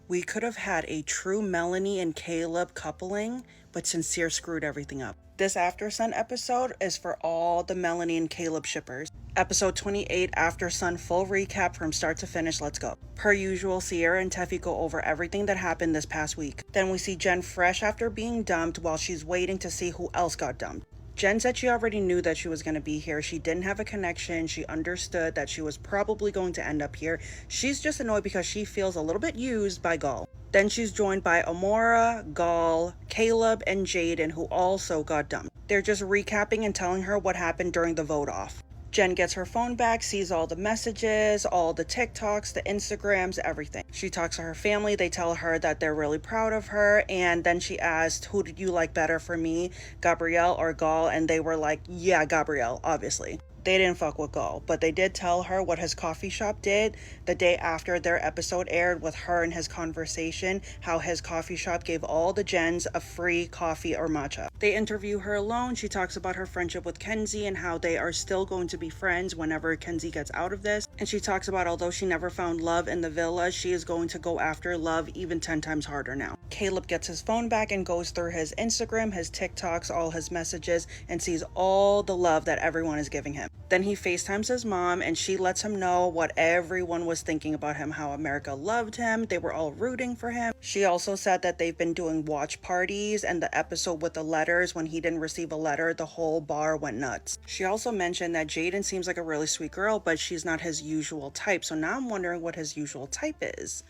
We could have had a true Melanie and Caleb coupling, but Sincere screwed everything up. This After Sun episode is for all the Melanie and Caleb shippers. Episode 28, After Sun full recap from start to finish, let's go. Per usual, Sierra and Teffy go over everything that happened this past week. Then we see Jen fresh after being dumped while she's waiting to see who else got dumped. Jen said she already knew that she was going to be here. She didn't have a connection. She understood that she was probably going to end up here. She's just annoyed because she feels a little bit used by Gaul. Then she's joined by Amora, Gaul, Caleb, and Jaden, who also got dumped. They're just recapping and telling her what happened during the vote off. Jen gets her phone back, sees all the messages, all the TikToks, the Instagrams, everything. She talks to her family. They tell her that they're really proud of her. And then she asked, who did you like better for me, Gabrielle or Gaul? And they were like, yeah, Gabrielle, obviously. They didn't fuck with Gaul, but they did tell her what his coffee shop did the day after their episode aired with her and his conversation, how his coffee shop gave all the Jens a free coffee or matcha. They interview her alone. She talks about her friendship with Kenzie and how they are still going to be friends whenever Kenzie gets out of this. And she talks about although she never found love in the villa, she is going to go after love even 10 times harder now. Caleb gets his phone back and goes through his Instagram, his TikToks, all his messages, and sees all the love that everyone is giving him. Then he FaceTimes his mom and she lets him know what everyone was thinking about him, how America loved him. They were all rooting for him. She also said that they've been doing watch parties, and the episode with the letters, when he didn't receive a letter, the whole bar went nuts. She also mentioned that Jaden seems like a really sweet girl, but she's not his usual type. So now I'm wondering what his usual type is.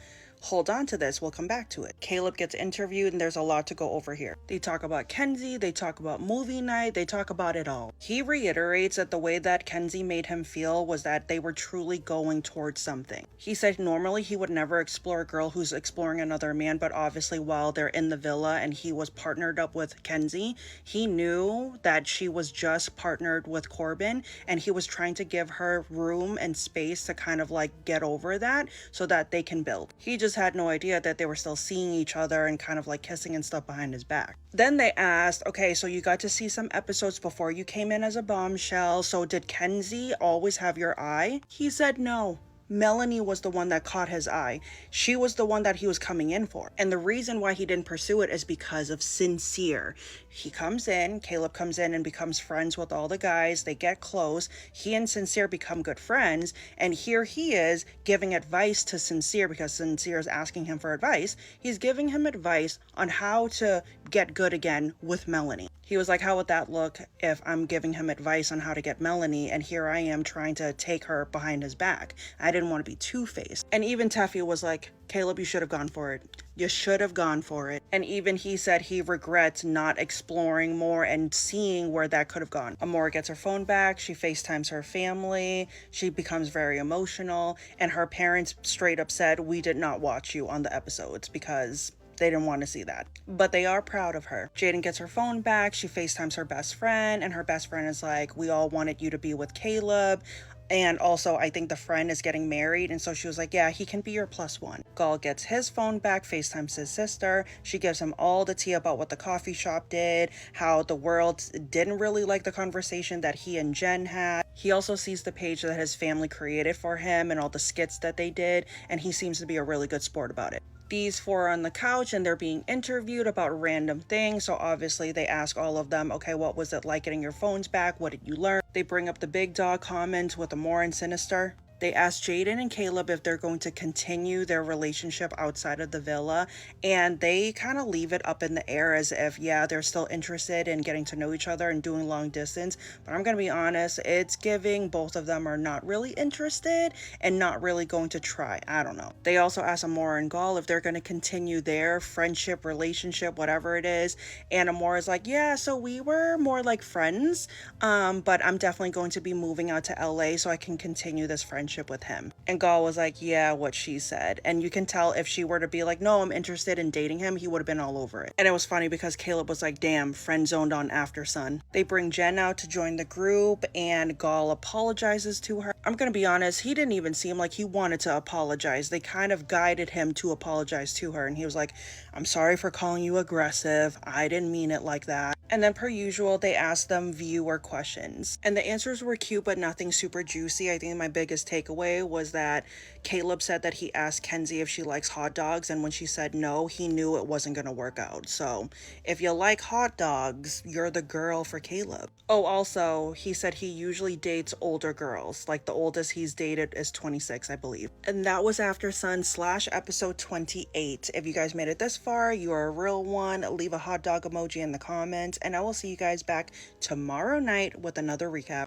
Hold on to this, we'll come back to it. Caleb gets interviewed and there's a lot to go over here. They talk about Kenzie, they talk about movie night, they talk about it all. He reiterates that the way that Kenzie made him feel was that they were truly going towards something. He said normally he would never explore a girl who's exploring another man, but obviously while they're in the villa and he was partnered up with Kenzie, he knew that she was just partnered with Corbin and he was trying to give her room and space to kind of like get over that so that they can build. He just had no idea that they were still seeing each other and kind of like kissing and stuff behind his back. Then they asked, okay, so you got to see some episodes before you came in as a bombshell, so did Kenzie always have your eye? He said no. Melanie was the one that caught his eye. She was the one that he was coming in for. And the reason why he didn't pursue it is because of Sincere. He comes in, Caleb comes in and becomes friends with all the guys. They get close. He and Sincere become good friends. And here he is giving advice to Sincere because Sincere is asking him for advice. He's giving him advice on how to get good again with Melanie. He was like, how would that look if I'm giving him advice on how to get Melanie and here I am trying to take her behind his back? I didn't want to be two-faced. And even Teffy was like, Caleb, you should have gone for it. You should have gone for it. And even he said he regrets not exploring more and seeing where that could have gone. Amora gets her phone back. She FaceTimes her family. She becomes very emotional. And her parents straight up said, we did not watch you on the episodes because they didn't want to see that. But they are proud of her. Jaden gets her phone back. She FaceTimes her best friend. And her best friend is like, we all wanted you to be with Caleb. And also, I think the friend is getting married. And so she was like, yeah, he can be your +1. Gaul gets his phone back, FaceTimes his sister. She gives him all the tea about what the coffee shop did, how the world didn't really like the conversation that he and Jen had. He also sees the page that his family created for him and all the skits that they did. And he seems to be a really good sport about it. These four are on the couch and they're being interviewed about random things. So obviously they ask all of them, okay, what was it like getting your phones back? What did you learn? They bring up the big dog comment with Amora and Sinister. They ask Jaden and Caleb if they're going to continue their relationship outside of the villa, and they kind of leave it up in the air as if, yeah, they're still interested in getting to know each other and doing long distance. But I'm going to be honest, it's giving both of them are not really interested and not really going to try. I don't know. They also ask Amora and Gaul if they're going to continue their friendship, relationship, whatever it is. And Amora's like, yeah, so we were more like friends, but I'm definitely going to be moving out to LA so I can continue this friendship with him. And Gaul was like, yeah, what she said. And you can tell if she were to be like, no, I'm interested in dating him, he would have been all over it. And it was funny because Caleb was like, damn, friend zoned on After Sun. They bring Jen out to join the group and Gaul apologizes to her. I'm gonna be honest, he didn't even seem like he wanted to apologize. They kind of guided him to apologize to her and he was like, I'm sorry for calling you aggressive. I didn't mean it like that. And then per usual, they asked them viewer questions. And the answers were cute, but nothing super juicy. I think my biggest takeaway was that Caleb said that he asked Kenzie if she likes hot dogs. And when she said no, he knew it wasn't going to work out. So if you like hot dogs, you're the girl for Caleb. Oh, also, he said he usually dates older girls. Like the oldest he's dated is 26, I believe. And that was After Sun / episode 28. If you guys made it this far, you are a real one. Leave a hot dog emoji in the comments. And I will see you guys back tomorrow night with another recap.